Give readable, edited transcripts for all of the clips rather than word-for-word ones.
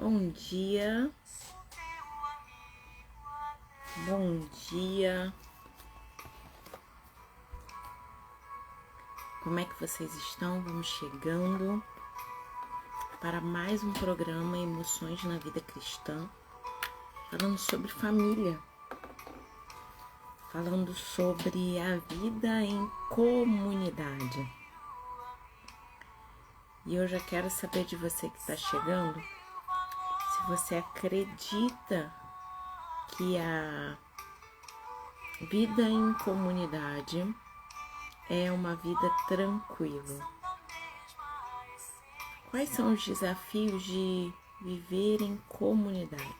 Bom dia, bom dia. Como é que vocês estão? Vamos chegando para mais um programa Emoções na Vida Cristã, falando sobre família, falando sobre a vida em comunidade. E eu já quero saber de você que está chegando, se você acredita que a vida em comunidade é uma vida tranquila. Quais são os desafios de viver em comunidade?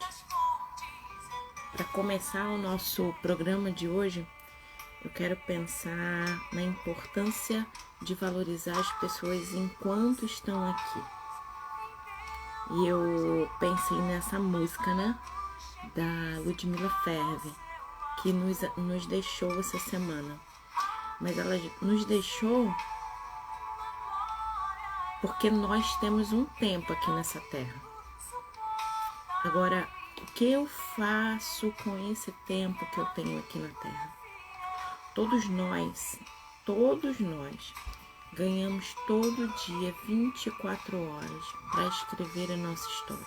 Para começar o nosso programa de hoje, eu quero pensar na importância de valorizar as pessoas enquanto estão aqui. E eu pensei nessa música, né, da Ludmilla Ferve, que nos deixou essa semana. Mas ela nos deixou porque nós temos um tempo aqui nessa terra. Agora, o que eu faço com esse tempo que eu tenho aqui na terra? Todos nós ganhamos todo dia 24 horas para escrever a nossa história.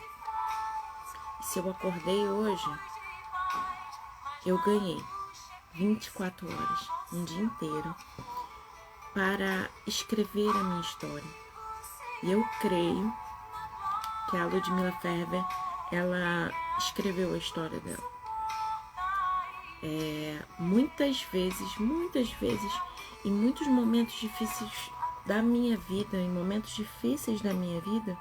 E se eu acordei hoje, eu ganhei 24 horas, um dia inteiro, para escrever a minha história. E eu creio que a Ludmilla Ferve, ela escreveu a história dela. Muitas vezes, em muitos momentos difíceis da minha vida,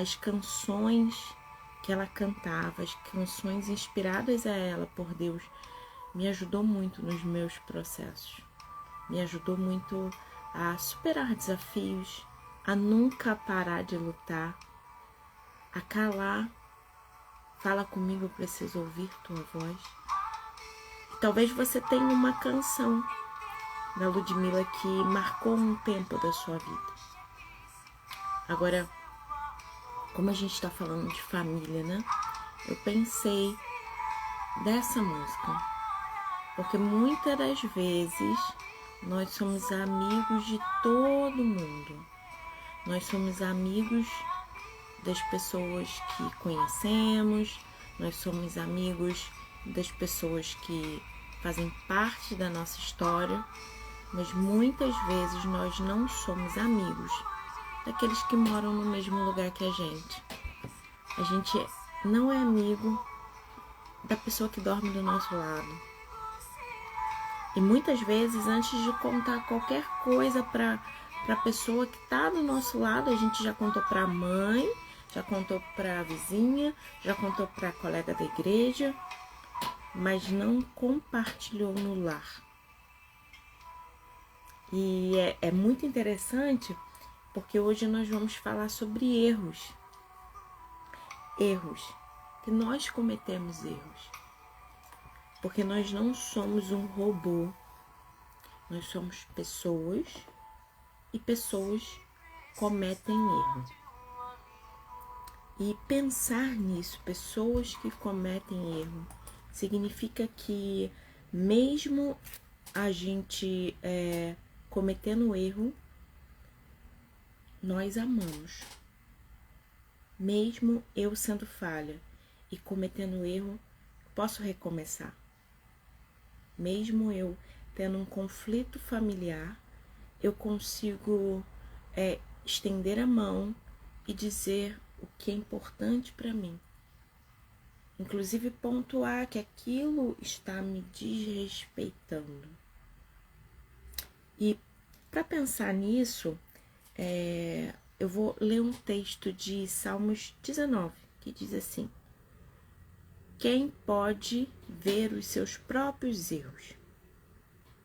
as canções que ela cantava, as canções inspiradas a ela por Deus, me ajudou muito nos meus processos. Me ajudou muito a superar desafios, a nunca parar de lutar, a calar. Fala comigo, eu preciso ouvir tua voz. Talvez você tenha uma canção da Ludmilla que marcou um tempo da sua vida. Agora, como a gente está falando de família, né? Eu pensei dessa música, porque muitas das vezes nós somos amigos de todo mundo. Nós somos amigos das pessoas que conhecemos, nós somos amigos das pessoas que fazem parte da nossa história, mas muitas vezes nós não somos amigos daqueles que moram no mesmo lugar que a gente. A gente não é amigo da pessoa que dorme do nosso lado. E muitas vezes, antes de contar qualquer coisa para a pessoa que está do nosso lado, a gente já contou para a mãe, já contou para a vizinha, já contou para a colega da igreja, mas não compartilhou no lar. E é muito interessante, porque hoje nós vamos falar sobre erros. Erros, que nós cometemos erros. Porque nós não somos um robô, nós somos pessoas e pessoas cometem erro. E pensar nisso, pessoas que cometem erro, significa que mesmo a gente cometendo erro, nós amamos. Mesmo eu sendo falha e cometendo erro, posso recomeçar. Mesmo eu tendo um conflito familiar, eu consigo estender a mão e dizer o que é importante para mim. Inclusive pontuar que aquilo está me desrespeitando. E para pensar nisso, eu vou ler um texto de Salmos 19, que diz assim: quem pode ver os seus próprios erros?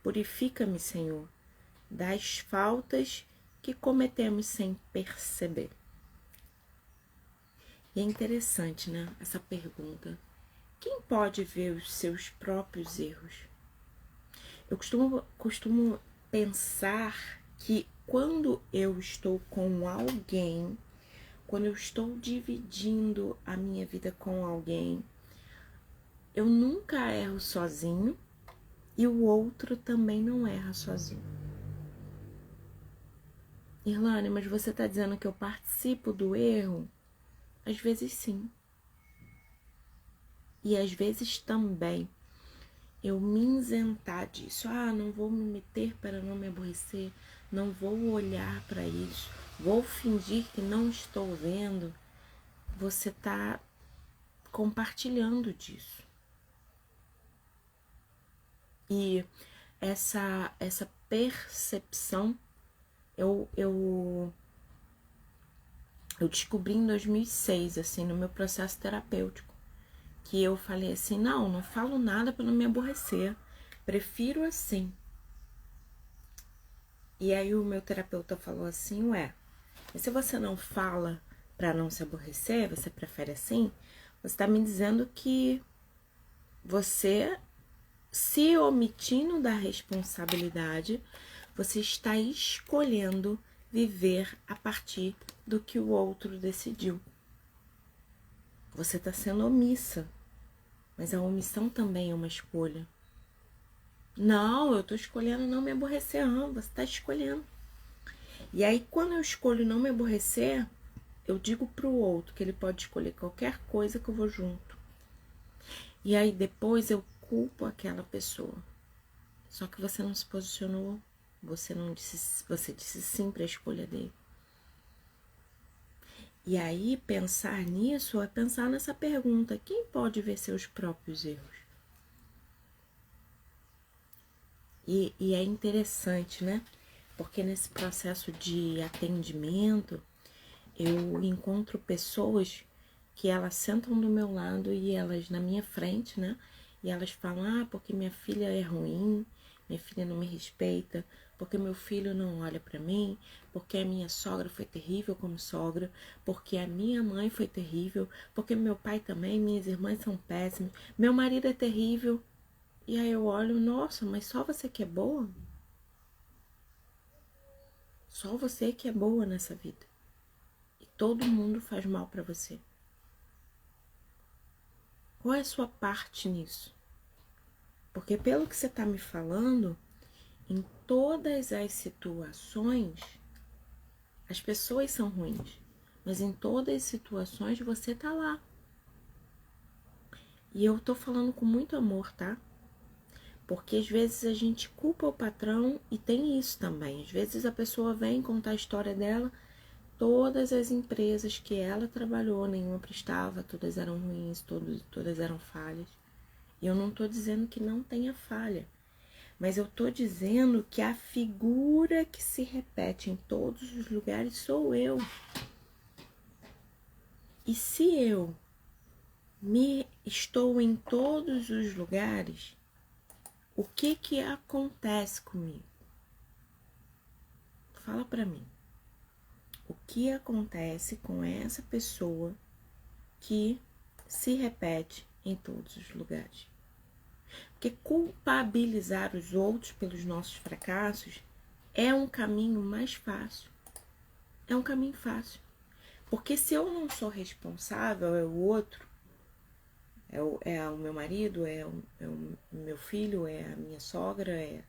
Purifica-me, Senhor, das faltas que cometemos sem perceber. E é interessante, né, essa pergunta. Quem pode ver os seus próprios erros? Eu costumo pensar que quando eu estou com alguém, quando eu estou dividindo a minha vida com alguém, eu nunca erro sozinho e o outro também não erra sozinho. Irlane, mas você está dizendo que eu participo do erro? Às vezes sim. E às vezes também eu me isentar disso. Não vou me meter para não me aborrecer, não vou olhar para isso, vou fingir que não estou vendo. Você está compartilhando disso. E essa percepção eu descobri em 2006, assim, no meu processo terapêutico, que eu falei assim, não falo nada para não me aborrecer, prefiro assim. E aí o meu terapeuta falou assim, mas se você não fala para não se aborrecer, você prefere assim, você está me dizendo que você, se omitindo da responsabilidade, você está escolhendo viver a partir do que o outro decidiu. Você está sendo omissa, mas a omissão também é uma escolha. Não, eu estou escolhendo não me aborrecer, não, você está escolhendo. E aí, quando eu escolho não me aborrecer, eu digo para o outro que ele pode escolher qualquer coisa que eu vou junto. E aí, depois eu culpo aquela pessoa. Só que você não se posicionou, você disse sim para a escolha dele. E aí, pensar nisso é pensar nessa pergunta: quem pode ver seus próprios erros? E é interessante, né? Porque nesse processo de atendimento, eu encontro pessoas que elas sentam do meu lado e elas na minha frente, né? E elas falam, porque minha filha é ruim, minha filha não me respeita, porque meu filho não olha pra mim, porque a minha sogra foi terrível como sogra, porque a minha mãe foi terrível, porque meu pai também, minhas irmãs são péssimas, meu marido é terrível. E aí eu olho, nossa, mas só você que é boa? Só você que é boa nessa vida. E todo mundo faz mal pra você. Qual é a sua parte nisso? Porque pelo que você tá me falando, em todas as situações, as pessoas são ruins. Mas em todas as situações você tá lá. E eu tô falando com muito amor, tá? Porque às vezes a gente culpa o patrão e tem isso também. Às vezes a pessoa vem contar a história dela, todas as empresas que ela trabalhou, nenhuma prestava, todas eram ruins, todas eram falhas. E eu não tô dizendo que não tenha falha, mas eu tô dizendo que a figura que se repete em todos os lugares sou eu. E se eu estou em todos os lugares, o que acontece comigo? Fala pra mim. O que acontece com essa pessoa que se repete em todos os lugares? Porque culpabilizar os outros pelos nossos fracassos é um caminho mais fácil. É um caminho fácil. Porque se eu não sou responsável, é o outro, é o meu marido, é o meu filho, é a minha sogra, é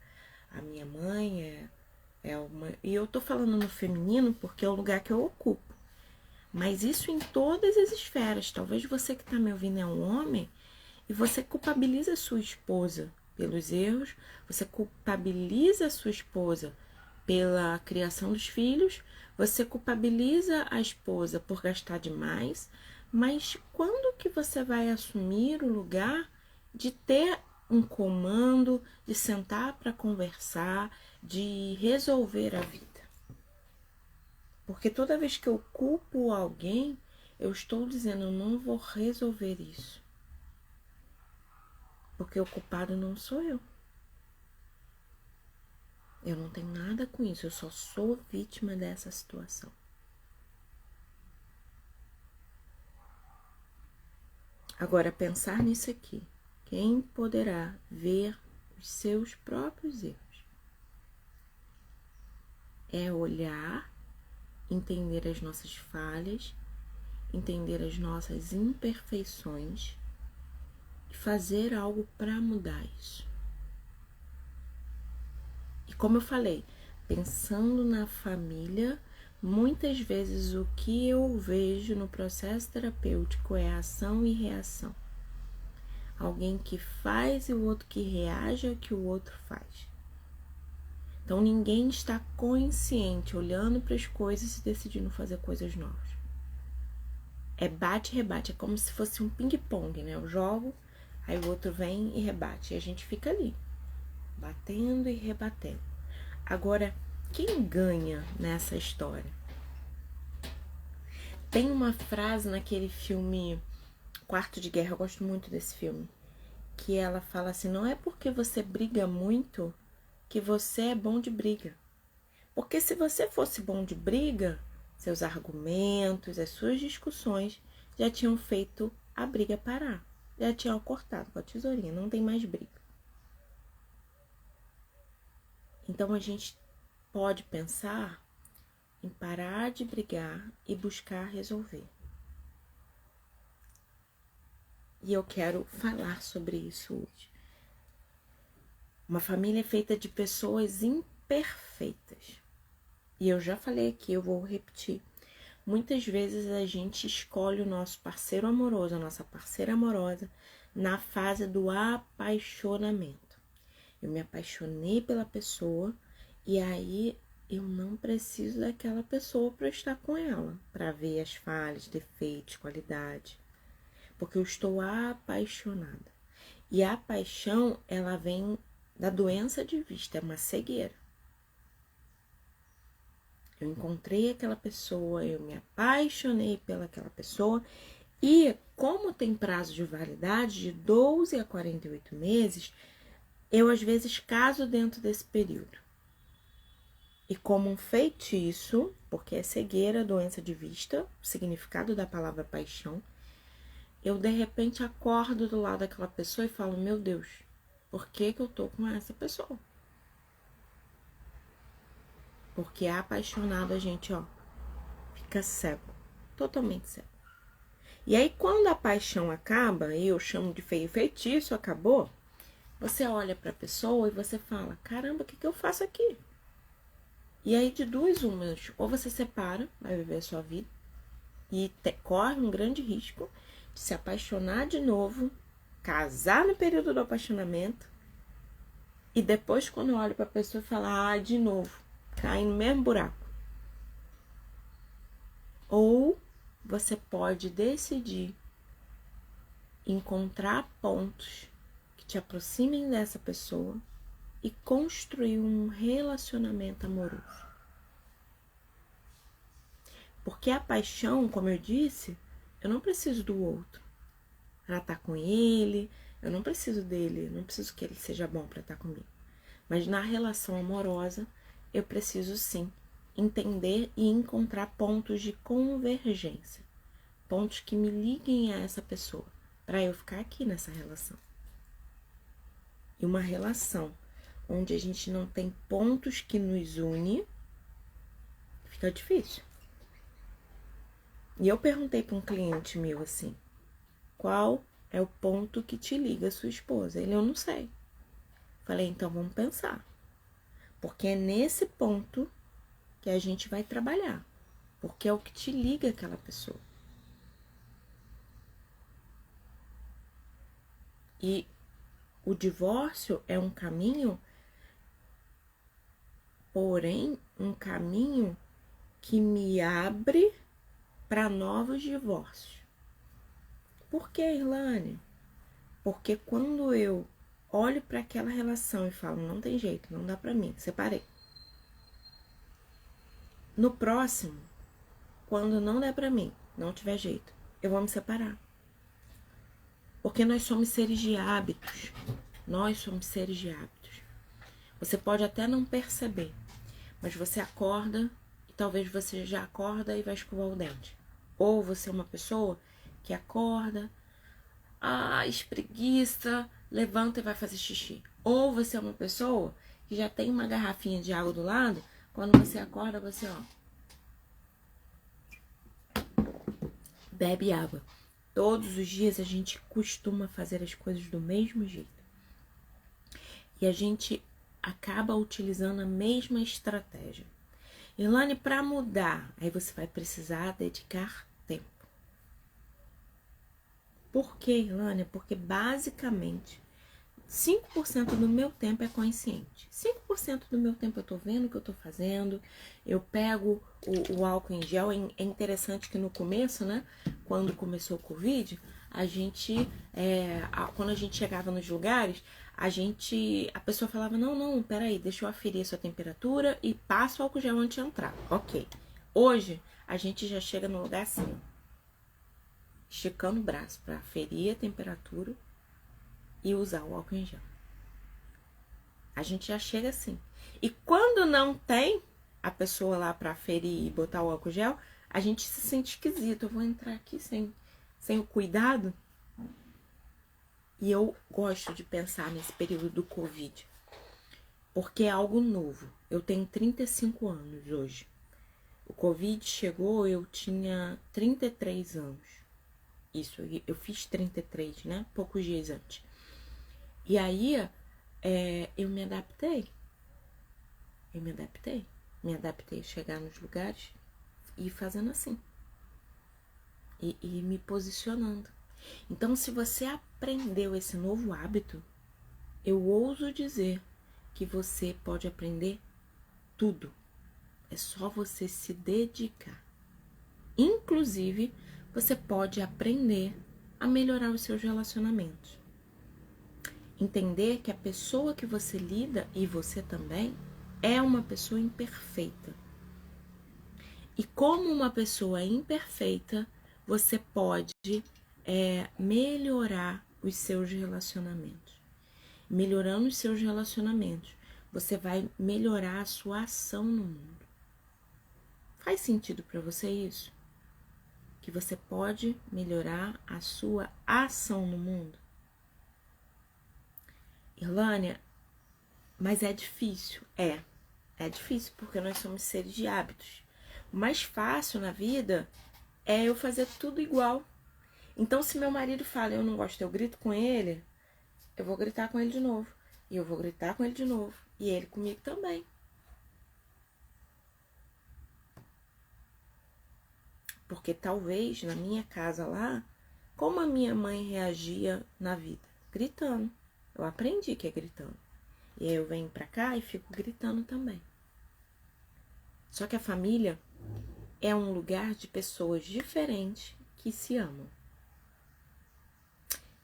a minha mãe, e eu tô falando no feminino porque é o lugar que eu ocupo. Mas isso em todas as esferas. Talvez você que tá me ouvindo é um homem e você culpabiliza a sua esposa pelos erros, você culpabiliza a sua esposa pela criação dos filhos, você culpabiliza a esposa por gastar demais, mas quando que você vai assumir o lugar de ter um comando, de sentar para conversar, de resolver a vida? Porque toda vez que eu culpo alguém, eu estou dizendo, eu não vou resolver isso. Porque o culpado não sou eu. Eu não tenho nada com isso, eu só sou vítima dessa situação. Agora, pensar nisso aqui. Quem poderá ver os seus próprios erros? É olhar, entender as nossas falhas entender as nossas imperfeições e fazer algo para mudar isso. E como eu falei, pensando na família, muitas vezes o que eu vejo no processo terapêutico é ação e reação. Alguém que faz e o outro que reage ao que o outro faz. Então ninguém está consciente, olhando para as coisas e decidindo fazer coisas novas. É bate e rebate, é como se fosse um ping-pong, né? Eu jogo, aí o outro vem e rebate. E a gente fica ali, batendo e rebatendo. Agora, quem ganha nessa história? Tem uma frase naquele filme Quarto de Guerra, eu gosto muito desse filme, que ela fala assim, não é porque você briga muito que você é bom de briga. Porque se você fosse bom de briga, seus argumentos, as suas discussões já tinham feito a briga parar. Já tinham cortado com a tesourinha, não tem mais briga. Então a gente pode pensar em parar de brigar e buscar resolver. E eu quero falar sobre isso hoje. Uma família é feita de pessoas imperfeitas. E eu já falei aqui, eu vou repetir. Muitas vezes a gente escolhe o nosso parceiro amoroso, a nossa parceira amorosa, na fase do apaixonamento. Eu me apaixonei pela pessoa e aí eu não preciso daquela pessoa para estar com ela, para ver as falhas, defeitos, qualidades. Porque eu estou apaixonada. E a paixão, ela vem da doença de vista, é uma cegueira. Eu encontrei aquela pessoa, eu me apaixonei pelaquela pessoa e como tem prazo de validade de 12 a 48 meses, eu às vezes caso dentro desse período. E como um feitiço, porque é cegueira, doença de vista, o significado da palavra paixão, eu de repente acordo do lado daquela pessoa e falo, meu Deus, por que eu tô com essa pessoa? Porque apaixonado a gente, fica cego, totalmente cego. E aí quando a paixão acaba, eu chamo de feitiço, acabou, você olha pra pessoa e você fala, caramba, o que eu faço aqui? E aí de duas umas, ou você separa, vai viver a sua vida, e corre um grande risco de se apaixonar de novo, casar no período do apaixonamento, e depois quando eu olho pra pessoa e falo, de novo, cai no mesmo buraco. Ou você pode decidir encontrar pontos que te aproximem dessa pessoa e construir um relacionamento amoroso. Porque a paixão, como eu disse, eu não preciso do outro para estar com ele, eu não preciso dele, não preciso que ele seja bom para estar comigo. Mas na relação amorosa, eu preciso sim entender e encontrar pontos de convergência, pontos que me liguem a essa pessoa, para eu ficar aqui nessa relação. E uma relação onde a gente não tem pontos que nos unem, fica difícil. E eu perguntei para um cliente meu assim, qual é o ponto que te liga a sua esposa? Ele, eu não sei. Falei, então vamos pensar. Porque é nesse ponto que a gente vai trabalhar. Porque é o que te liga àquela pessoa. E o divórcio é um caminho, porém, um caminho que me abre para novos divórcios. Por que, Irlane? Porque quando eu olho para aquela relação e falo, não tem jeito, não dá para mim, separei. No próximo, quando não der para mim, não tiver jeito, eu vou me separar. Porque nós somos seres de hábitos. Nós somos seres de hábitos. Você pode até não perceber, mas você acorda e talvez você já acorda e vai escovar o dente. Ou você é uma pessoa que acorda, espreguiça, levanta e vai fazer xixi. Ou você é uma pessoa que já tem uma garrafinha de água do lado, quando você acorda, você, bebe água. Todos os dias a gente costuma fazer as coisas do mesmo jeito. E a gente acaba utilizando a mesma estratégia. Ilane, para mudar, aí você vai precisar dedicar tempo. Por quê, Ilane? Porque basicamente 5% do meu tempo é consciente. 5% do meu tempo eu tô vendo o que eu tô fazendo, eu pego o álcool em gel. É interessante que no começo, né, quando começou o Covid, a gente, quando a gente chegava nos lugares, a pessoa falava, não, peraí, deixa eu aferir a sua temperatura e passa o álcool gel antes de entrar. Ok. Hoje, a gente já chega no lugar assim, ó, esticando o braço para aferir a temperatura e usar o álcool em gel. A gente já chega assim. E quando não tem a pessoa lá para aferir e botar o álcool gel, a gente se sente esquisito. Eu vou entrar aqui sem o cuidado. E eu gosto de pensar nesse período do Covid, porque é algo novo. Eu tenho 35 anos hoje. O Covid chegou, eu tinha 33 anos. Isso, eu fiz 33, né? Poucos dias antes. E aí, eu me adaptei. Me adaptei a chegar nos lugares e fazendo assim. E me posicionando. Então, se você aprendeu esse novo hábito, eu ouso dizer que você pode aprender tudo. É só você se dedicar. Inclusive, você pode aprender a melhorar os seus relacionamentos. Entender que a pessoa que você lida, e você também, é uma pessoa imperfeita. E como uma pessoa imperfeita, você pode melhorar os seus relacionamentos. Melhorando os seus relacionamentos, você vai melhorar a sua ação no mundo. Faz sentido para você isso? Que você pode melhorar a sua ação no mundo? Irlânia, mas é difícil? É difícil porque nós somos seres de hábitos. O mais fácil na vida é eu fazer tudo igual. Então, se meu marido fala eu não gosto, eu grito com ele, eu vou gritar com ele de novo. E eu vou gritar com ele de novo. E ele comigo também. Porque talvez na minha casa lá, como a minha mãe reagia na vida? Gritando. Eu aprendi que é gritando. E aí eu venho pra cá e fico gritando também. Só que a família é um lugar de pessoas diferentes que se amam.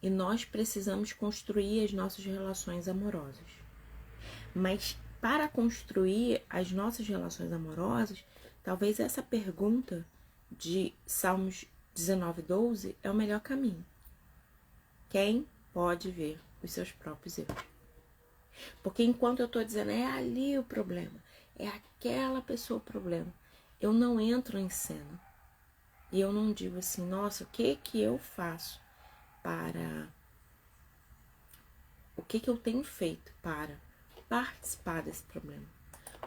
E nós precisamos construir as nossas relações amorosas. Mas para construir as nossas relações amorosas, talvez essa pergunta de Salmos 19:12 é o melhor caminho. Quem pode ver os seus próprios erros? Porque enquanto eu estou dizendo é ali o problema, é aquela pessoa o problema, eu não entro em cena. E eu não digo assim, nossa, o que eu faço para... O que eu tenho feito para participar desse problema?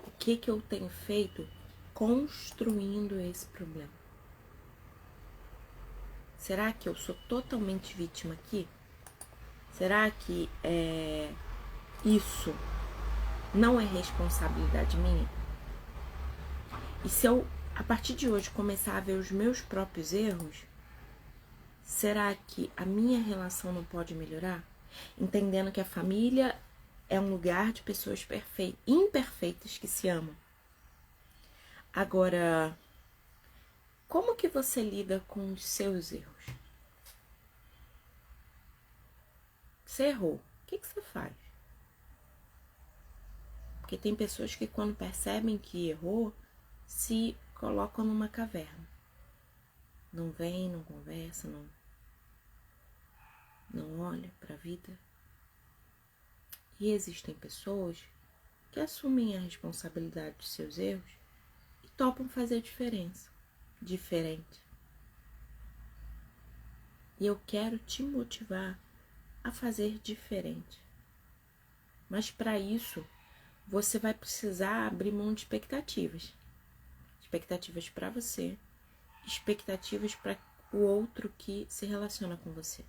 O que eu tenho feito construindo esse problema? Será que eu sou totalmente vítima aqui? Será que isso não é responsabilidade minha? E se eu, a partir de hoje, começar a ver os meus próprios erros, será que a minha relação não pode melhorar? Entendendo que a família é um lugar de pessoas imperfeitas que se amam. Agora, como que você lida com os seus erros? Você errou. O que você faz? Porque tem pessoas que quando percebem que errou, se colocam numa caverna. Não vem, não conversa, não olha para a vida. E existem pessoas que assumem a responsabilidade dos seus erros e topam fazer diferente. E eu quero te motivar a fazer diferente. Mas para isso, você vai precisar abrir mão de expectativas. Expectativas para você, expectativas para o outro que se relaciona com você.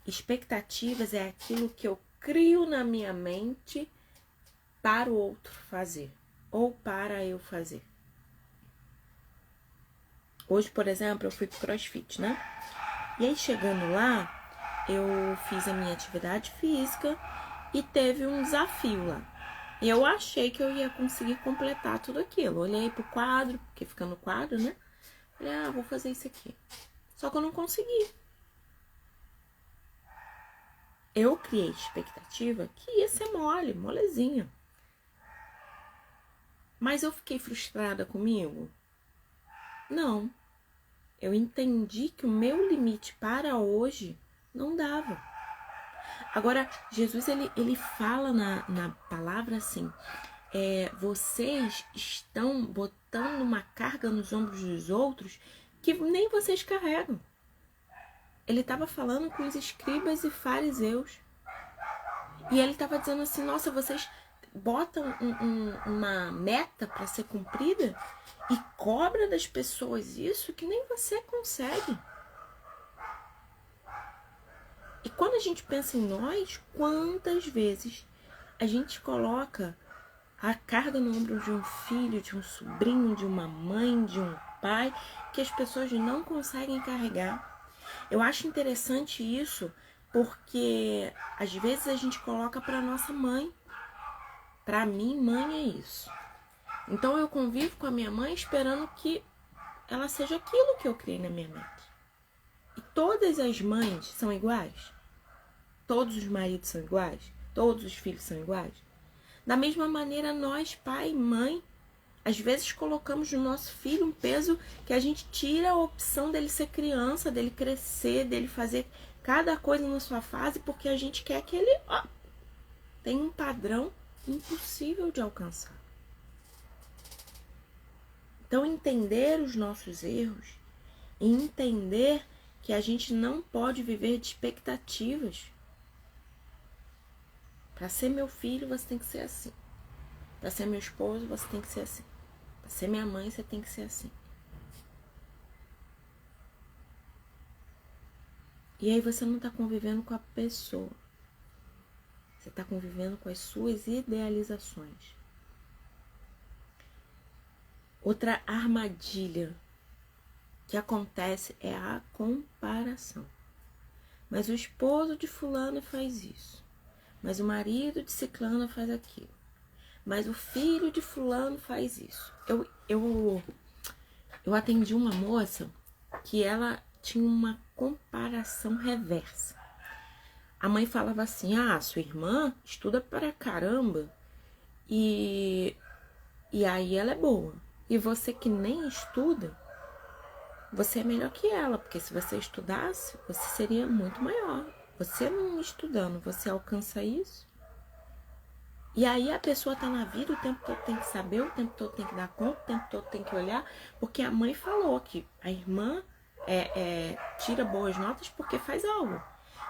Expectativas é aquilo que eu crio na minha mente para o outro fazer ou para eu fazer. Hoje, por exemplo, eu fui pro CrossFit, né? E aí, chegando lá, eu fiz a minha atividade física e teve um desafio lá. E eu achei que eu ia conseguir completar tudo aquilo. Olhei pro quadro, porque fica no quadro, né? Falei, vou fazer isso aqui. Só que eu não consegui. Eu criei expectativa que ia ser molezinha. Mas eu fiquei frustrada comigo? Não. Eu entendi que o meu limite para hoje não dava. Agora, Jesus, ele fala na palavra assim, vocês estão botando uma carga nos ombros dos outros que nem vocês carregam. Ele estava falando com os escribas e fariseus. E ele estava dizendo assim, nossa, vocês botam uma meta para ser cumprida e cobra das pessoas isso que nem você consegue. E quando a gente pensa em nós, quantas vezes a gente coloca a carga no ombro de um filho, de um sobrinho, de uma mãe, de um pai, que as pessoas não conseguem carregar. Eu acho interessante isso, porque às vezes a gente coloca para nossa mãe. Para mim, mãe é isso. Então eu convivo com a minha mãe esperando que ela seja aquilo que eu criei na minha mente. E todas as mães são iguais? Todos os maridos são iguais? Todos os filhos são iguais? Da mesma maneira, nós, pai e mãe, às vezes colocamos no nosso filho um peso que a gente tira a opção dele ser criança, dele crescer, dele fazer cada coisa na sua fase, porque a gente quer que ele tenha um padrão impossível de alcançar. Então, entender os nossos erros e entender que a gente não pode viver de expectativas. Para ser meu filho, você tem que ser assim. Para ser meu esposo, você tem que ser assim. Para ser minha mãe, você tem que ser assim. E aí você não está convivendo com a pessoa. Você está convivendo com as suas idealizações. Outra armadilha que acontece é a comparação. Mas o esposo de fulano faz isso. Mas o marido de ciclano faz aquilo. Mas o filho de fulano faz isso. Eu atendi uma moça que ela tinha uma comparação reversa. A mãe falava assim, sua irmã estuda para caramba e aí ela é boa. E você que nem estuda, você é melhor que ela, porque se você estudasse, você seria muito maior. Você não estudando, você alcança isso. E aí a pessoa tá na vida, o tempo todo tem que saber, o tempo todo tem que dar conta, o tempo todo tem que olhar, porque a mãe falou que a irmã tira boas notas porque faz algo.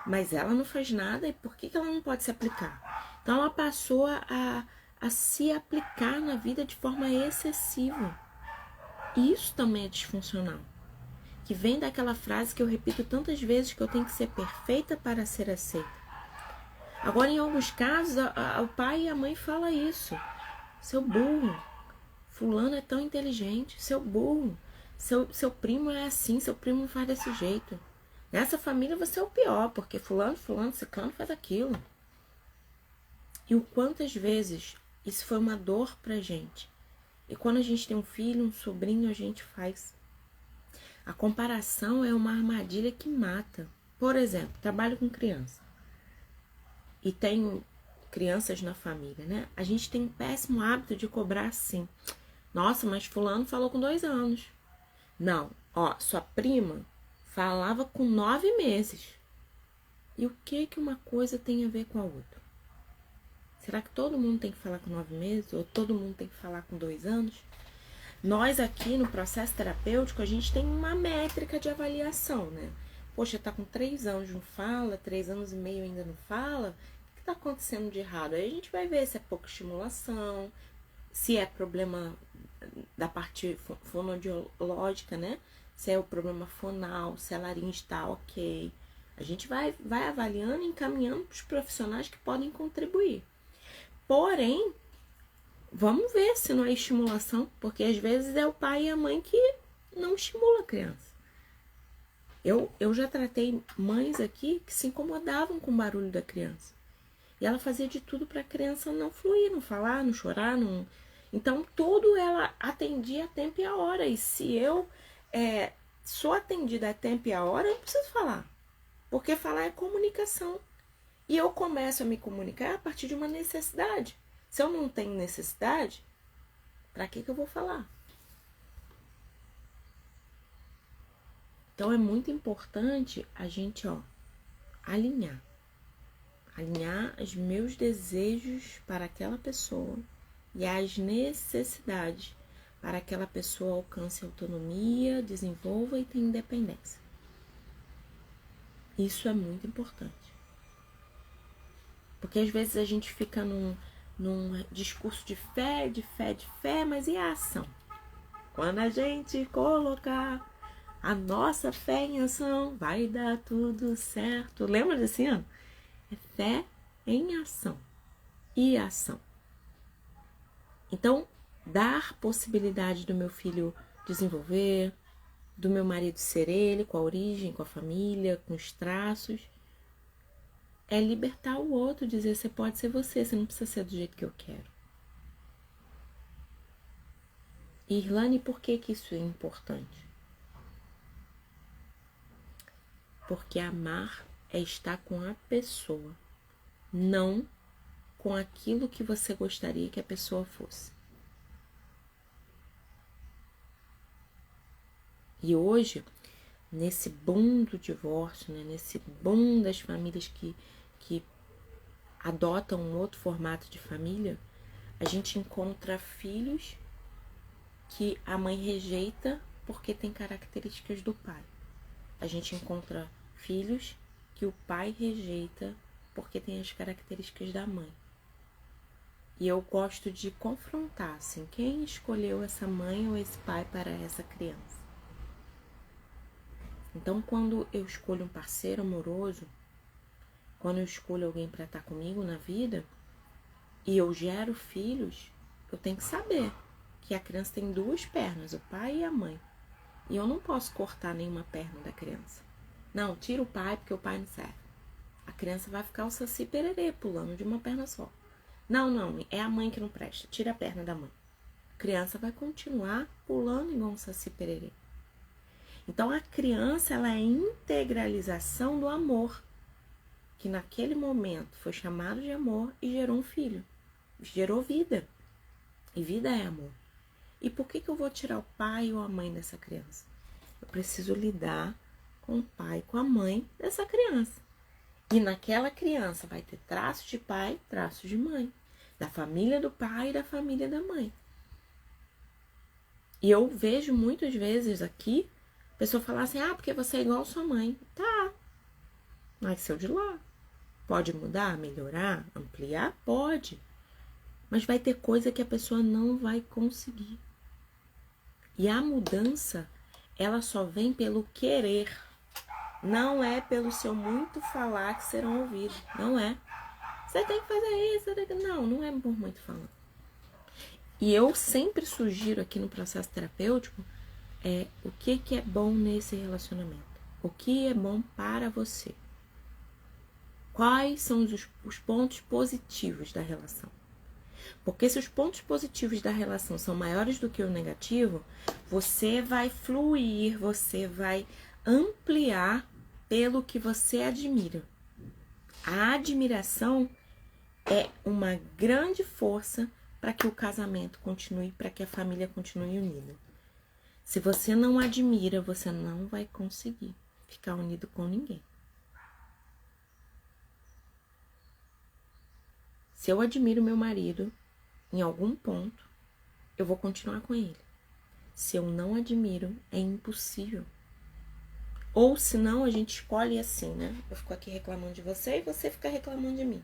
Mas ela não faz nada, e por que ela não pode se aplicar? Então ela passou a se aplicar na vida de forma excessiva. E isso também é disfuncional. Que vem daquela frase que eu repito tantas vezes, que eu tenho que ser perfeita para ser aceita. Agora, em alguns casos, o pai e a mãe falam isso. Seu burro, fulano é tão inteligente, seu burro, seu primo é assim, seu primo não faz desse jeito. Nessa família você é o pior, porque fulano, ciclano faz aquilo. E o quantas vezes isso foi uma dor pra gente. E quando a gente tem um filho, um sobrinho, a gente faz. A comparação é uma armadilha que mata. Por exemplo, trabalho com criança. E tenho crianças na família, né? A gente tem um péssimo hábito de cobrar assim. Nossa, mas fulano falou com 2 anos. Não, sua prima falava com 9 meses. E o que uma coisa tem a ver com a outra? Será que todo mundo tem que falar com 9 meses? Ou todo mundo tem que falar com 2 anos? Nós aqui no processo terapêutico, a gente tem uma métrica de avaliação, né? Poxa, tá com 3 anos, não fala, 3 anos e meio ainda não fala. O que tá acontecendo de errado? Aí a gente vai ver se é pouca estimulação, se é problema da parte fonodiológica, né? Se é o problema fonal, se a laringe está ok. A gente vai avaliando e encaminhando para os profissionais que podem contribuir. Porém, vamos ver se não é estimulação, porque às vezes é o pai e a mãe que não estimula a criança. Eu já tratei mães aqui que se incomodavam com o barulho da criança. E ela fazia de tudo para a criança não fluir, não falar, não chorar, não... Então, tudo ela atendia a tempo e a hora. E se eu sou atendida a tempo e a hora, eu não preciso falar. Porque falar é comunicação. E eu começo a me comunicar a partir de uma necessidade. Se eu não tenho necessidade, para que eu vou falar? Então, é muito importante a gente, alinhar. Alinhar os meus desejos para aquela pessoa e as necessidades para que aquela pessoa alcance autonomia, desenvolva e tenha independência. Isso é muito importante. Porque às vezes a gente fica num discurso de fé, mas e a ação? Quando a gente colocar a nossa fé em ação, vai dar tudo certo. Lembra desse ano? É fé em ação e ação. Então, dar possibilidade do meu filho desenvolver, do meu marido ser ele, com a origem, com a família, com os traços, é libertar o outro, dizer, você pode ser você não precisa ser do jeito que eu quero. E, Irlane, por que isso é importante? Porque amar é estar com a pessoa, não com aquilo que você gostaria que a pessoa fosse. E hoje, nesse boom do divórcio, né, nesse boom das famílias que adotam um outro formato de família, a gente encontra filhos que a mãe rejeita porque tem características do pai. A gente encontra filhos que o pai rejeita porque tem as características da mãe. E eu gosto de confrontar, assim, quem escolheu essa mãe ou esse pai para essa criança. Então, quando eu escolho um parceiro amoroso, quando eu escolho alguém para estar comigo na vida, e eu gero filhos, eu tenho que saber que a criança tem duas pernas, o pai e a mãe. E eu não posso cortar nenhuma perna da criança. Não, tira o pai porque o pai não serve. A criança vai ficar o saci pererê, pulando de uma perna só. Não, é a mãe que não presta, tira a perna da mãe. A criança vai continuar pulando igual um saci pererê. Então, a criança, ela é a integralização do amor, que naquele momento foi chamado de amor e gerou um filho. Gerou vida. E vida é amor. E por que eu vou tirar o pai ou a mãe dessa criança? Eu preciso lidar com o pai e com a mãe dessa criança. E naquela criança vai ter traços de pai, traços de mãe. Da família do pai e da família da mãe. E eu vejo muitas vezes aqui a pessoa falar assim, porque você é igual a sua mãe. Tá, nasceu de lá. Pode mudar, melhorar, ampliar? Pode. Mas vai ter coisa que a pessoa não vai conseguir. E a mudança, ela só vem pelo querer. Não é pelo seu muito falar que serão ouvidos. Não é. Você tem que fazer isso. Não é por muito falar. E eu sempre sugiro aqui no processo terapêutico o que é bom nesse relacionamento. O que é bom para você. Quais são os pontos positivos da relação? Porque se os pontos positivos da relação são maiores do que o negativo, você vai fluir, você vai ampliar pelo que você admira. A admiração é uma grande força para que o casamento continue, para que a família continue unida. Se você não admira, você não vai conseguir ficar unido com ninguém. Se eu admiro meu marido, em algum ponto, eu vou continuar com ele. Se eu não admiro, é impossível. Ou senão a gente escolhe assim, né? Eu fico aqui reclamando de você e você fica reclamando de mim.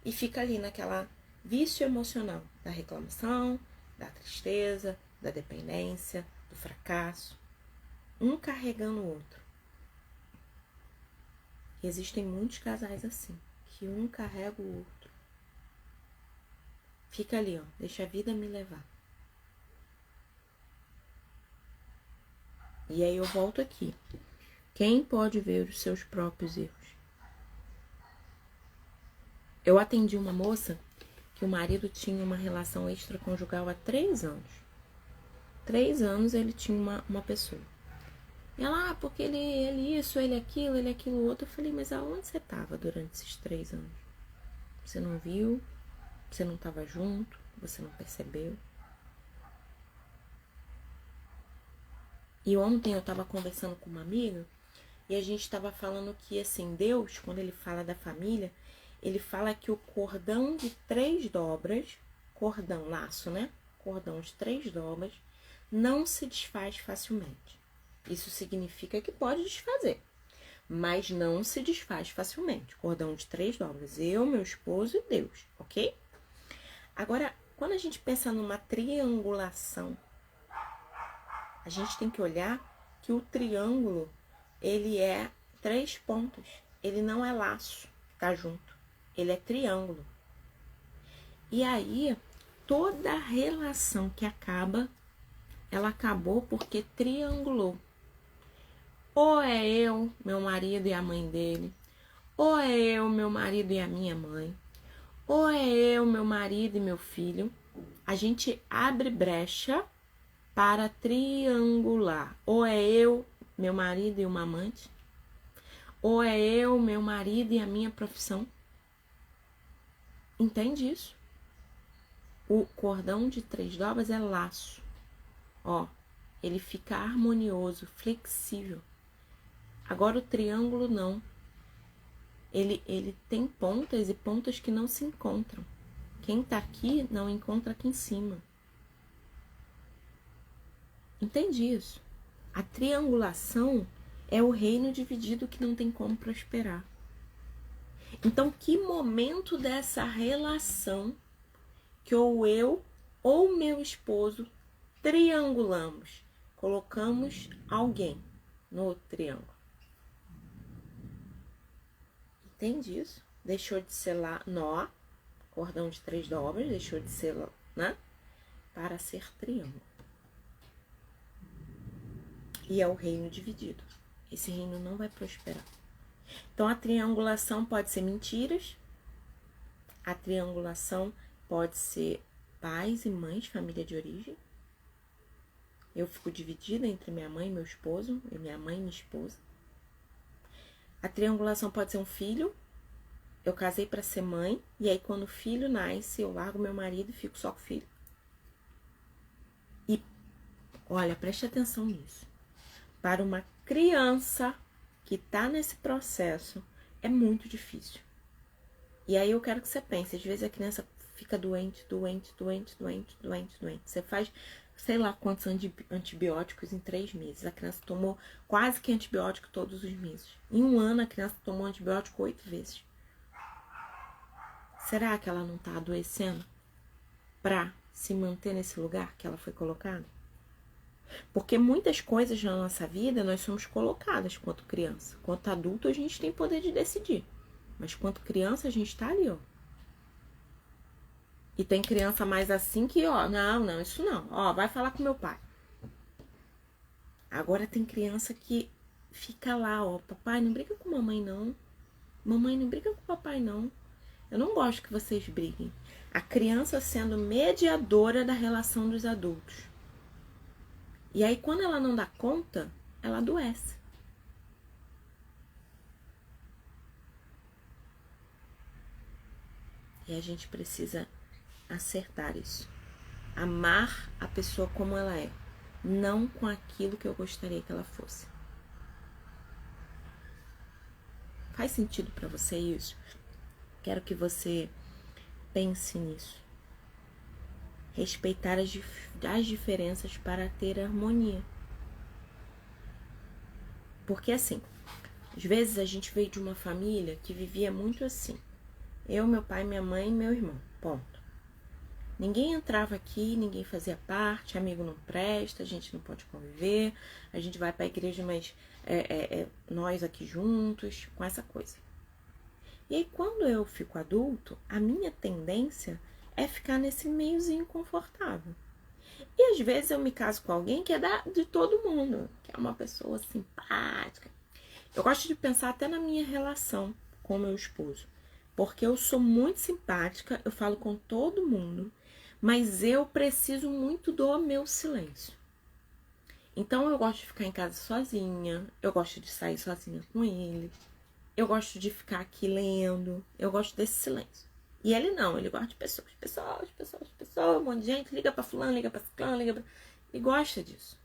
E fica ali naquela vício emocional da reclamação, da tristeza, da dependência, do fracasso, um carregando o outro. E existem muitos casais assim, que um carrega o outro. Fica ali, ó, deixa a vida me levar. E aí eu volto aqui. Quem pode ver os seus próprios erros? Eu atendi uma moça que o marido tinha uma relação extraconjugal há 3 anos. 3 anos ele tinha uma pessoa. E ela, porque ele isso, ele aquilo outro. Eu falei, mas aonde você estava durante esses 3 anos? Você não viu? Você não estava junto? Você não percebeu? E ontem eu estava conversando com uma amiga e a gente estava falando que, assim, Deus, quando ele fala da família, ele fala que o cordão de 3 dobras, cordão, laço, né? Cordão de 3 dobras, não se desfaz facilmente. Isso significa que pode desfazer, mas não se desfaz facilmente. Cordão de 3 dobras, eu, meu esposo e Deus, ok? Agora, quando a gente pensa numa triangulação, a gente tem que olhar que o triângulo, ele é 3 pontos. Ele não é laço, tá junto. Ele é triângulo. E aí, toda relação que acaba, ela acabou porque triangulou. Ou é eu, meu marido e a mãe dele. Ou é eu, meu marido e a minha mãe. Ou é eu, meu marido e meu filho. A gente abre brecha para triangular. Ou é eu, meu marido e uma amante. Ou é eu, meu marido e a minha profissão. Entende isso? O cordão de 3 dobras é laço. Ó, ele fica harmonioso, flexível. Agora o triângulo não. Ele tem pontas e pontas que não se encontram. Quem tá aqui não encontra aqui em cima. Entende isso? A triangulação é o reino dividido que não tem como prosperar. Então, que momento dessa relação que ou eu ou meu esposo triangulamos, colocamos alguém no triângulo? Entende isso? Deixou de ser lá nó, cordão de 3 dobras, deixou de ser, né? Para ser triângulo. E é o reino dividido. Esse reino não vai prosperar. Então, a triangulação pode ser mentiras. A triangulação pode ser pais e mães, família de origem. Eu fico dividida entre minha mãe e meu esposo, e minha mãe e minha esposa. A triangulação pode ser um filho. Eu casei para ser mãe, e aí quando o filho nasce, eu largo meu marido e fico só com o filho. E, olha, preste atenção nisso. Para uma criança que está nesse processo, é muito difícil. E aí eu quero que você pense, às vezes a criança fica doente. Você faz, sei lá quantos antibióticos em 3 meses. A criança tomou quase que antibiótico todos os meses. Em 1 ano, a criança tomou antibiótico 8 vezes. Será que ela não está adoecendo para se manter nesse lugar que ela foi colocada? Porque muitas coisas na nossa vida nós somos colocadas quanto criança. Quanto adulto a gente tem poder de decidir. Mas quanto criança a gente tá ali, ó. E tem criança mais assim que, ó, não, isso não. Ó, vai falar com meu pai. Agora tem criança que fica lá, ó. Papai, não briga com mamãe, não. Mamãe, não briga com papai, não. Eu não gosto que vocês briguem. A criança sendo mediadora da relação dos adultos. E aí, quando ela não dá conta, ela adoece. E a gente precisa acertar isso. Amar a pessoa como ela é, não com aquilo que eu gostaria que ela fosse. Faz sentido para você isso? Quero que você pense nisso. Respeitar as diferenças para ter harmonia. Porque assim, às vezes a gente veio de uma família que vivia muito assim. Eu, meu pai, minha mãe e meu irmão. Ponto. Ninguém entrava aqui, ninguém fazia parte, amigo não presta, a gente não pode conviver, a gente vai para a igreja, mas nós aqui juntos, com essa coisa. E aí, quando eu fico adulto, a minha tendência é ficar nesse meiozinho confortável. E às vezes eu me caso com alguém que é de todo mundo, que é uma pessoa simpática. Eu gosto de pensar até na minha relação com meu esposo, porque eu sou muito simpática, eu falo com todo mundo, mas eu preciso muito do meu silêncio. Então eu gosto de ficar em casa sozinha, eu gosto de sair sozinha com ele, eu gosto de ficar aqui lendo, eu gosto desse silêncio. E ele não, ele gosta de pessoas, um monte de gente, liga pra fulano, liga pra ciclano, Ele gosta disso.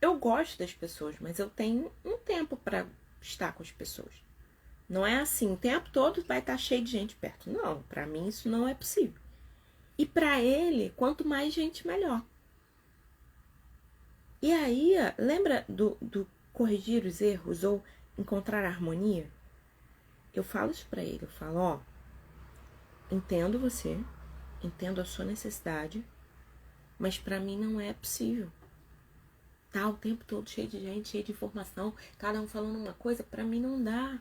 Eu gosto das pessoas, mas eu tenho um tempo pra estar com as pessoas. Não é assim, o tempo todo vai estar cheio de gente perto. Não, pra mim isso não é possível. E pra ele, quanto mais gente, melhor. E aí, lembra do corrigir os erros ou encontrar a harmonia? Eu falo isso pra ele, eu falo, entendo você, entendo a sua necessidade, mas pra mim não é possível. Tá o tempo todo cheio de gente, cheio de informação, cada um falando uma coisa, pra mim não dá.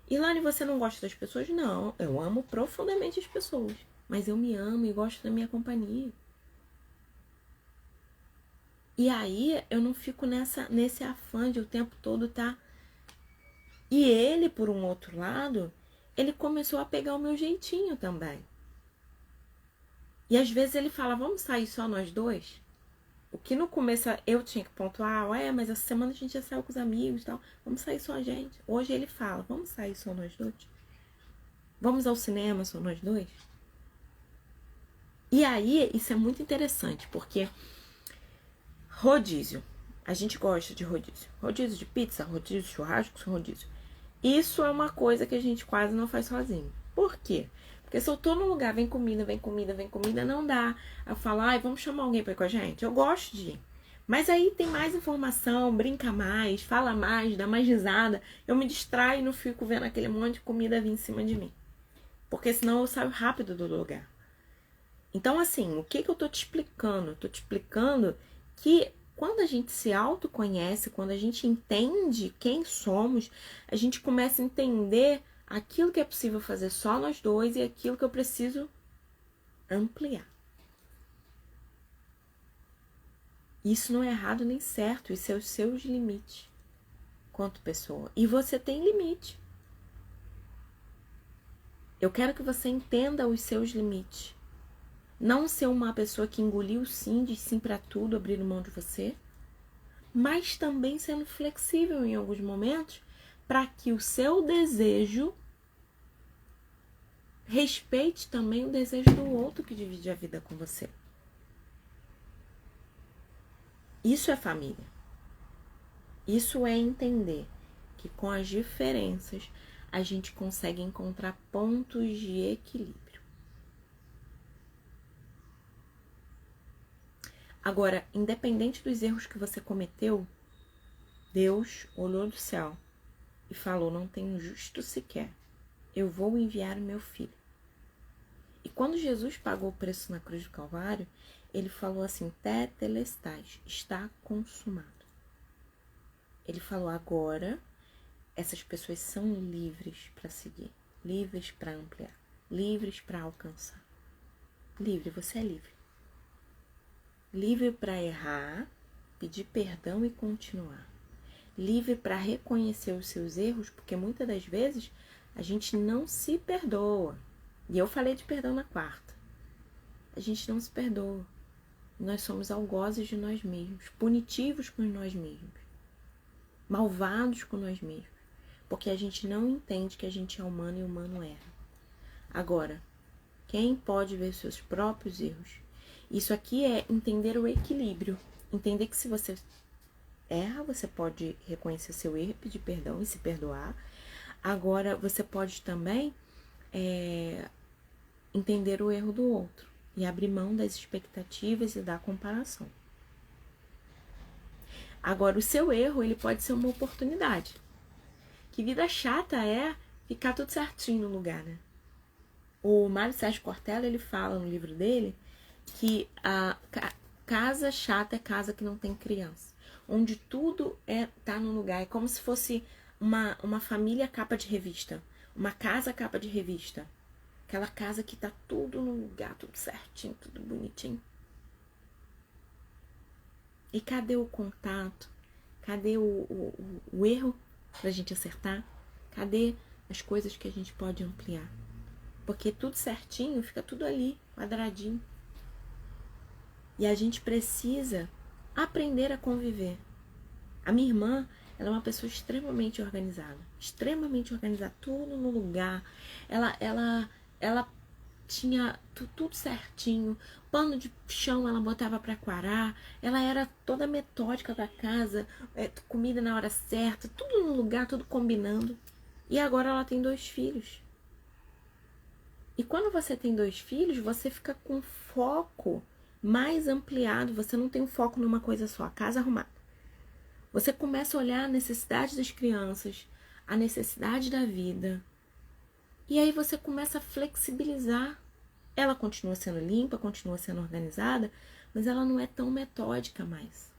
E Lani, você não gosta das pessoas? Não, eu amo profundamente as pessoas, mas eu me amo e gosto da minha companhia. E aí eu não fico nesse afã de o tempo todo tá. E ele, por um outro lado, ele começou a pegar o meu jeitinho também. E às vezes ele fala, vamos sair só nós dois? O que no começo eu tinha que pontuar, mas essa semana a gente já saiu com os amigos e tal, vamos sair só a gente. Hoje ele fala, vamos sair só nós dois? Vamos ao cinema só nós dois? E aí, isso é muito interessante, porque rodízio, a gente gosta de rodízio. Rodízio de pizza, rodízio de churrasco, rodízio. Isso é uma coisa que a gente quase não faz sozinho. Por quê? Porque se eu tô num lugar, vem comida, não dá. Eu falo, vamos chamar alguém pra ir com a gente? Eu gosto de ir. Mas aí tem mais informação, brinca mais, fala mais, dá mais risada. Eu me distraio e não fico vendo aquele monte de comida vir em cima de mim. Porque senão eu saio rápido do lugar. Então, assim, o que eu tô te explicando? Eu tô te explicando que quando a gente se autoconhece, quando a gente entende quem somos, a gente começa a entender aquilo que é possível fazer só nós dois e aquilo que eu preciso ampliar. Isso não é errado nem certo, isso é os seus limites quanto pessoa. E você tem limite. Eu quero que você entenda os seus limites. Não ser uma pessoa que engoliu sim, diz sim pra tudo, abrindo mão de você, mas também sendo flexível em alguns momentos para que o seu desejo respeite também o desejo do outro que divide a vida com você. Isso é família. Isso é entender que com as diferenças a gente consegue encontrar pontos de equilíbrio. Agora, independente dos erros que você cometeu, Deus olhou do céu e falou, não tem justo sequer, eu vou enviar o meu filho. E quando Jesus pagou o preço na cruz do Calvário, ele falou assim, tetelestai, está consumado. Ele falou, agora essas pessoas são livres para seguir, livres para ampliar, livres para alcançar. Livre, você é livre. Livre para errar, pedir perdão e continuar. Livre para reconhecer os seus erros, porque muitas das vezes a gente não se perdoa. E eu falei de perdão na quarta. A gente não se perdoa. Nós somos algozes de nós mesmos, punitivos com nós mesmos, malvados com nós mesmos, porque a gente não entende que a gente é humano e o humano erra. Agora, quem pode ver seus próprios erros? Isso aqui é entender o equilíbrio. Entender que se você erra, você pode reconhecer seu erro, pedir perdão e se perdoar. Agora, você pode também entender o erro do outro e abrir mão das expectativas e da comparação. Agora, o seu erro, ele pode ser uma oportunidade. Que vida chata é ficar tudo certinho no lugar, né? O Mário Sérgio Cortella, ele fala no livro dele que a casa chata é casa que não tem criança. Onde tudo tá no lugar. É como se fosse uma família capa de revista. Uma casa capa de revista. Aquela casa que tá tudo no lugar, tudo certinho, tudo bonitinho. E cadê o contato? Cadê o erro pra gente acertar? Cadê as coisas que a gente pode ampliar? Porque tudo certinho, fica tudo ali, quadradinho. E a gente precisa aprender a conviver. A minha irmã, ela é uma pessoa extremamente organizada. Extremamente organizada, tudo no lugar. Ela tinha tudo certinho. Pano de chão ela botava para quarar. Ela era toda metódica da casa. Comida na hora certa. Tudo no lugar, tudo combinando. E agora ela tem 2 filhos. E quando você tem 2 filhos, você fica com foco mais ampliado. Você não tem um foco numa coisa só. A casa arrumada. Você começa a olhar a necessidade das crianças, a necessidade da vida. E aí você começa a flexibilizar. Ela continua sendo limpa, continua sendo organizada, mas ela não é tão metódica mais.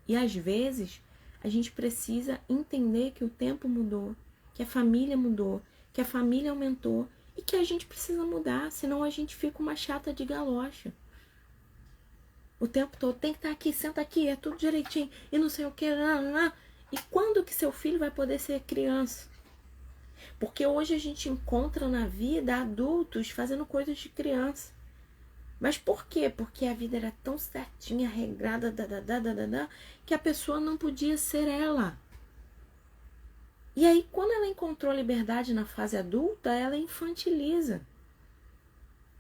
E às vezes a gente precisa entender que o tempo mudou, que a família mudou, que a família aumentou e que a gente precisa mudar, senão a gente fica uma chata de galocha. O tempo todo tem que estar aqui, senta aqui, é tudo direitinho e não sei o que. E quando que seu filho vai poder ser criança? Porque hoje a gente encontra na vida adultos fazendo coisas de criança. Mas por quê? Porque a vida era tão certinha, regrada, que a pessoa não podia ser ela. E aí, quando ela encontrou liberdade na fase adulta, ela infantiliza.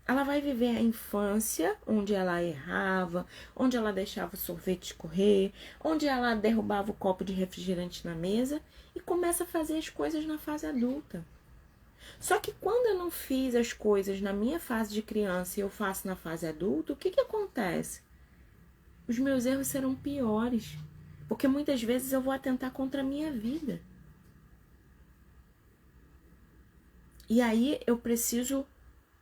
Ela vai viver a infância, onde ela errava, onde ela deixava o sorvete escorrer, onde ela derrubava o copo de refrigerante na mesa e começa a fazer as coisas na fase adulta. Só que quando eu não fiz as coisas na minha fase de criança e eu faço na fase adulta, o que acontece? Os meus erros serão piores, porque muitas vezes eu vou atentar contra a minha vida. E aí eu preciso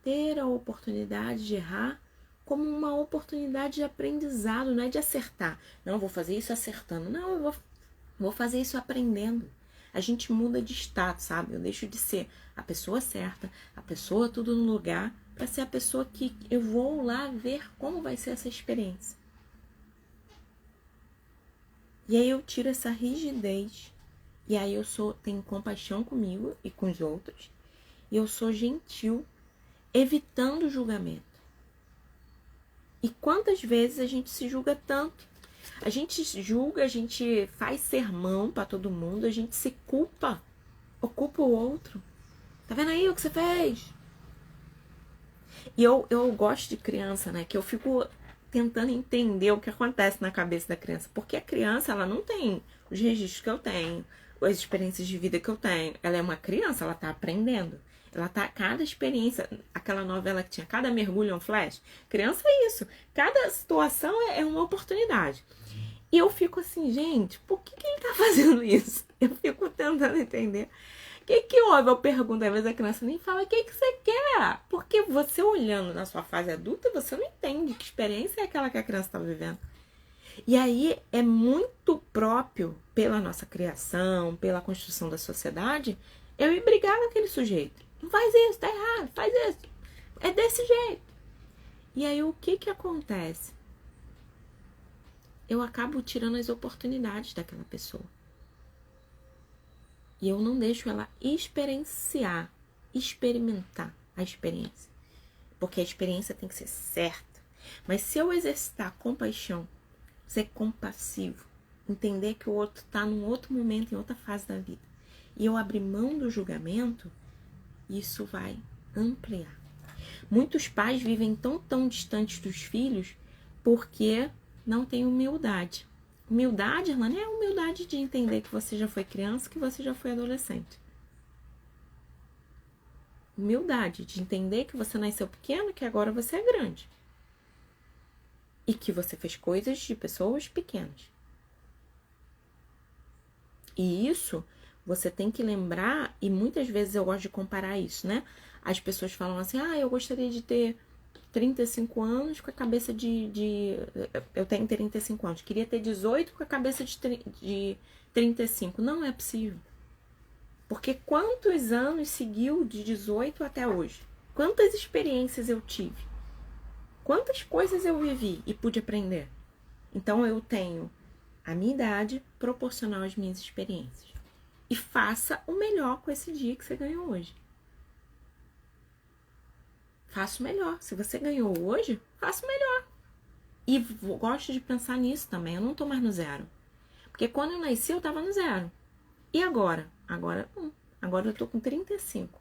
ter a oportunidade de errar como uma oportunidade de aprendizado, não é de acertar. Não, eu vou fazer isso acertando. Não, eu vou fazer isso aprendendo. A gente muda de status, sabe? Eu deixo de ser a pessoa certa, a pessoa tudo no lugar, para ser a pessoa que eu vou lá ver como vai ser essa experiência. E aí eu tiro essa rigidez. E aí eu tenho compaixão comigo e com os outros. E eu sou gentil, evitando o julgamento. E quantas vezes a gente se julga tanto? A gente julga, a gente faz sermão para todo mundo, a gente se culpa, ocupa o outro. Tá vendo aí o que você fez? E eu gosto de criança, né? Que eu fico tentando entender o que acontece na cabeça da criança. Porque a criança, ela não tem os registros que eu tenho, as experiências de vida que eu tenho. Ela é uma criança, ela tá aprendendo. Ela tá, cada experiência, aquela novela que tinha, cada mergulho é um flash. Criança é isso. Cada situação é uma oportunidade. E eu fico assim, gente, por que ele tá fazendo isso? Eu fico tentando entender. O que houve? Eu pergunto, às vezes a criança nem fala, o que você quer? Porque você olhando na sua fase adulta, você não entende que experiência é aquela que a criança está vivendo. E aí é muito próprio, pela nossa criação, pela construção da sociedade, eu ir brigar com aquele sujeito. Não faz isso, tá errado, faz isso. É desse jeito. E aí o que acontece? Eu acabo tirando as oportunidades daquela pessoa. E eu não deixo ela experimentar a experiência. Porque a experiência tem que ser certa. Mas se eu exercitar compaixão, ser compassivo, entender que o outro está num outro momento, em outra fase da vida, e eu abrir mão do julgamento, isso vai ampliar. Muitos pais vivem tão distantes dos filhos porque não têm humildade. Humildade, Irlanda, é a humildade de entender que você já foi criança, que você já foi adolescente. Humildade de entender que você nasceu pequeno, que agora você é grande. E que você fez coisas de pessoas pequenas. E isso você tem que lembrar, e muitas vezes eu gosto de comparar isso, né? As pessoas falam assim, eu gostaria de ter 35 anos com a cabeça eu tenho 35 anos. Queria ter 18 com a cabeça de 35. Não é possível. Porque quantos anos seguiu de 18 até hoje? Quantas experiências eu tive? Quantas coisas eu vivi e pude aprender? Então eu tenho a minha idade proporcional às minhas experiências. E faça o melhor com esse dia que você ganhou hoje. Faça o melhor. Se você ganhou hoje, faça o melhor. E gosto de pensar nisso também. Eu não tô mais no zero. Porque quando eu nasci, eu tava no zero. E agora? Agora eu tô com 35.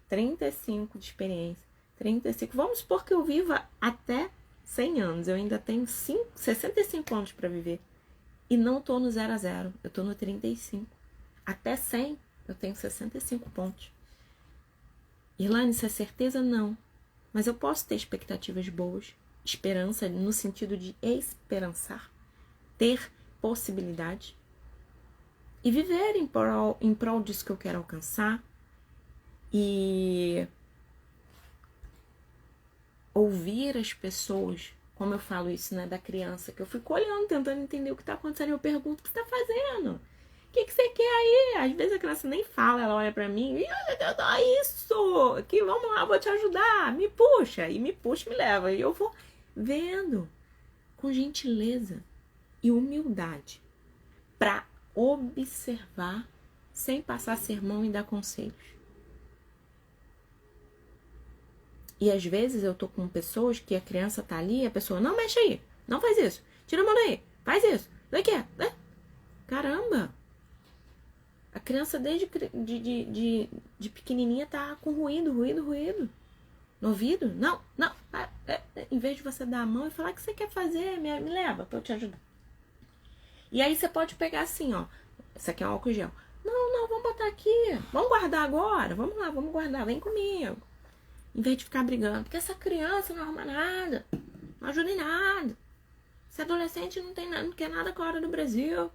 35 de experiência. 35. Vamos supor que eu viva até 100 anos. Eu ainda tenho 65 anos para viver. E não tô no 0 a 0. Eu tô no 35. Até 100, eu tenho 65 pontos. Irlane, isso é certeza? Não. Mas eu posso ter expectativas boas. Esperança no sentido de esperançar. Ter possibilidade. E viver em prol disso que eu quero alcançar. E ouvir as pessoas, como eu falo isso, né, da criança, que eu fico olhando, tentando entender o que está acontecendo, e eu pergunto, o que você está fazendo? O que você quer aí? Às vezes a criança nem fala, ela olha pra mim, isso, aqui, vamos lá, vou te ajudar, me puxa, e me leva, e eu vou vendo, com gentileza e humildade, pra observar, sem passar sermão e dar conselhos. E às vezes eu tô com pessoas que a criança tá ali e a pessoa, não mexe aí, não faz isso, tira a mão daí, faz isso, daqui, né? Caramba! A criança desde de pequenininha tá com ruído no ouvido. Não, em vez de você dar a mão e falar o que você quer fazer, me leva pra eu te ajudar. E aí você pode pegar assim, ó, isso aqui é um álcool gel. Não, vamos botar aqui, vamos guardar agora, vamos lá, vamos guardar, vem comigo. Em vez de ficar brigando, porque essa criança não arruma nada, não ajuda em nada. Esse adolescente não tem nada, não quer nada com a hora do Brasil.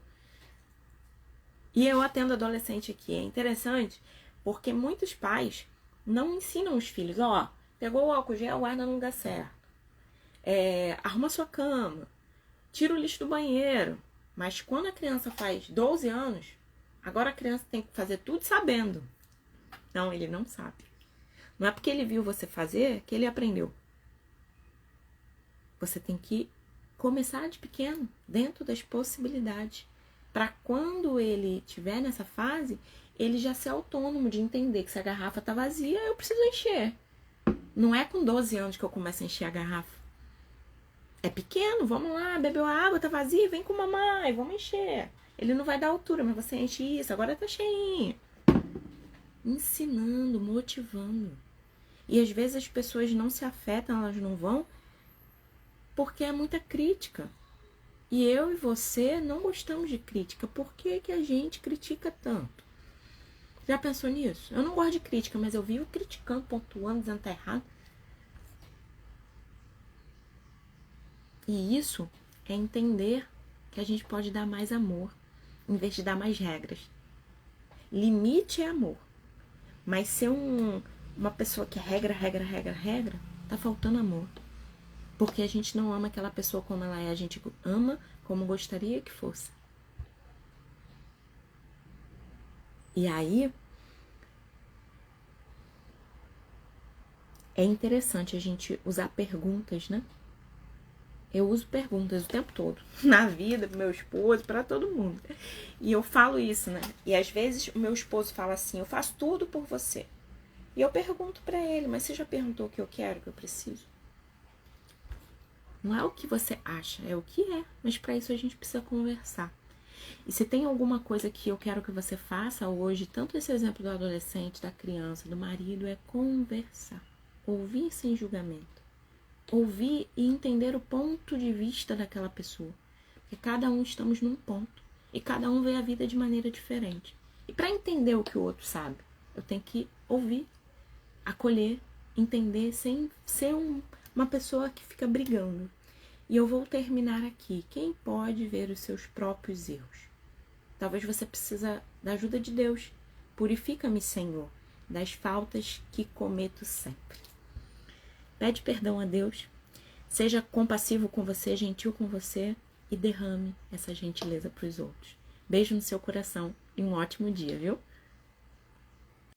E eu atendo adolescente aqui. É interessante, porque muitos pais não ensinam os filhos, ó, pegou o álcool gel, guarda no lugar certo. Arruma sua cama, tira o lixo do banheiro. Mas quando a criança faz 12 anos, agora a criança tem que fazer tudo sabendo. Não, ele não sabe. Não é porque ele viu você fazer que ele aprendeu. Você tem que começar de pequeno, dentro das possibilidades. Para quando ele estiver nessa fase, ele já ser autônomo de entender que se a garrafa está vazia, eu preciso encher. Não é com 12 anos que eu começo a encher a garrafa. É pequeno, vamos lá, bebeu a água, tá vazia, vem com mamãe, vamos encher. Ele não vai dar altura, mas você enche isso, agora tá cheinho. Ensinando, motivando. E às vezes as pessoas não se afetam, elas não vão, porque é muita crítica. E eu e você não gostamos de crítica. Por que que a gente critica tanto? Já pensou nisso? Eu não gosto de crítica, mas eu vivo criticando, pontuando, dizendo que tá errado. E isso é entender que a gente pode dar mais amor, em vez de dar mais regras. Limite é amor. Mas ser uma pessoa que é regra, tá faltando amor. Porque a gente não ama aquela pessoa como ela é, a gente ama como gostaria que fosse. E aí, é interessante a gente usar perguntas, né? Eu uso perguntas o tempo todo, na vida, pro meu esposo, pra todo mundo. E eu falo isso, né? E às vezes o meu esposo fala assim, eu faço tudo por você. E eu pergunto pra ele, mas você já perguntou o que eu quero, o que eu preciso? Não é o que você acha, é o que é. Mas para isso a gente precisa conversar. E se tem alguma coisa que eu quero que você faça hoje, tanto esse exemplo do adolescente, da criança, do marido, é conversar. Ouvir sem julgamento. Ouvir e entender o ponto de vista daquela pessoa. Porque cada um estamos num ponto. E cada um vê a vida de maneira diferente. E para entender o que o outro sabe, eu tenho que ouvir, acolher, entender, sem ser uma pessoa que fica brigando. E eu vou terminar aqui. Quem pode ver os seus próprios erros? Talvez você precisa da ajuda de Deus. Purifica-me, Senhor, das faltas que cometo sempre. Pede perdão a Deus. Seja compassivo com você, gentil com você e derrame essa gentileza para os outros. Beijo no seu coração e um ótimo dia, viu?